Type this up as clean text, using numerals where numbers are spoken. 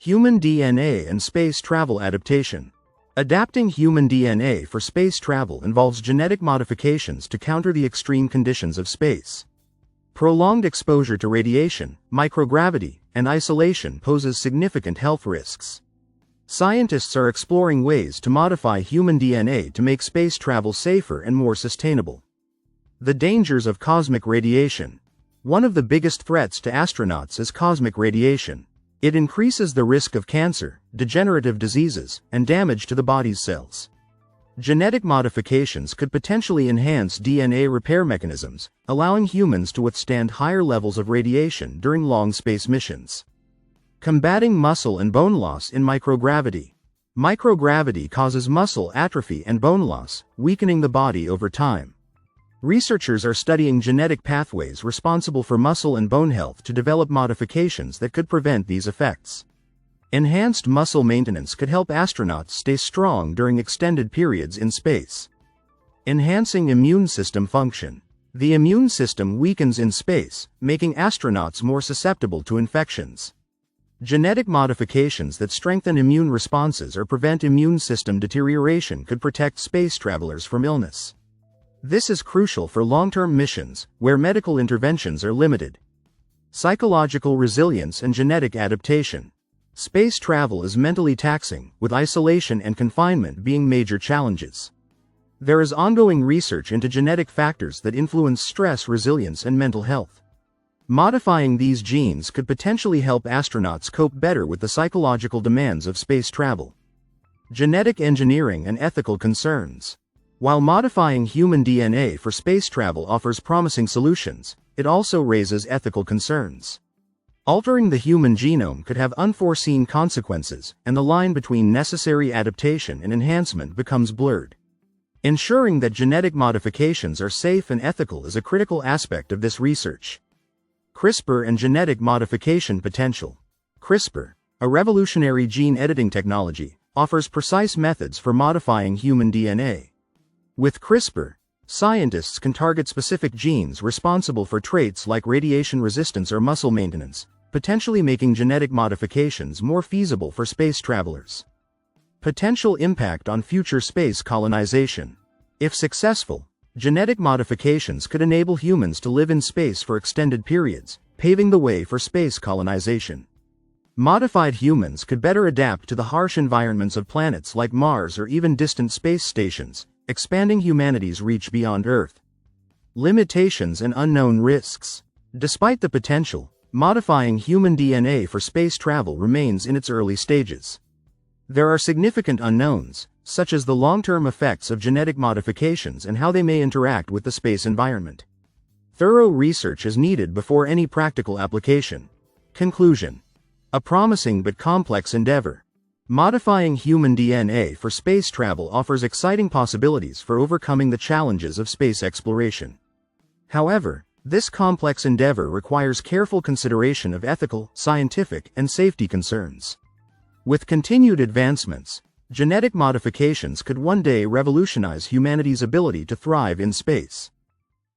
Human DNA and space travel adaptation. Adapting human DNA for space travel involves genetic modifications to counter the extreme conditions of space. Prolonged exposure to radiation, microgravity, and isolation poses significant health risks. Scientists are exploring ways to modify human DNA to make space travel safer and more sustainable. The dangers of cosmic radiation. One of the biggest threats to astronauts is cosmic radiation. It increases the risk of cancer, degenerative diseases, and damage to the body's cells. Genetic modifications could potentially enhance DNA repair mechanisms, allowing humans to withstand higher levels of radiation during long space missions. Combating muscle and bone loss in microgravity. Microgravity causes muscle atrophy and bone loss, weakening the body over time. Researchers are studying genetic pathways responsible for muscle and bone health to develop modifications that could prevent these effects. Enhanced muscle maintenance could help astronauts stay strong during extended periods in space. Enhancing immune system function. The immune system weakens in space, making astronauts more susceptible to infections. Genetic modifications that strengthen immune responses or prevent immune system deterioration could protect space travelers from illness. This is crucial for long-term missions, where medical interventions are limited. Psychological resilience and genetic adaptation. Space travel is mentally taxing, with isolation and confinement being major challenges. There is ongoing research into genetic factors that influence stress resilience and mental health. Modifying these genes could potentially help astronauts cope better with the psychological demands of space travel. Genetic engineering and ethical concerns. While modifying human DNA for space travel offers promising solutions, it also raises ethical concerns. Altering the human genome could have unforeseen consequences, and the line between necessary adaptation and enhancement becomes blurred. Ensuring that genetic modifications are safe and ethical is a critical aspect of this research. CRISPR and genetic modification potential. CRISPR, a revolutionary gene editing technology, offers precise methods for modifying human DNA. With CRISPR, scientists can target specific genes responsible for traits like radiation resistance or muscle maintenance, potentially making genetic modifications more feasible for space travelers. Potential impact on future space colonization. If successful, genetic modifications could enable humans to live in space for extended periods, paving the way for space colonization. Modified humans could better adapt to the harsh environments of planets like Mars or even distant space stations, expanding humanity's reach beyond Earth. Limitations and unknown risks. Despite the potential, modifying human DNA for space travel remains in its early stages. There are significant unknowns, such as the long-term effects of genetic modifications and how they may interact with the space environment. Thorough research is needed before any practical application. Conclusion. A promising but complex endeavor. Modifying human DNA for space travel offers exciting possibilities for overcoming the challenges of space exploration. However, this complex endeavor requires careful consideration of ethical, scientific, and safety concerns. With continued advancements, genetic modifications could one day revolutionize humanity's ability to thrive in space.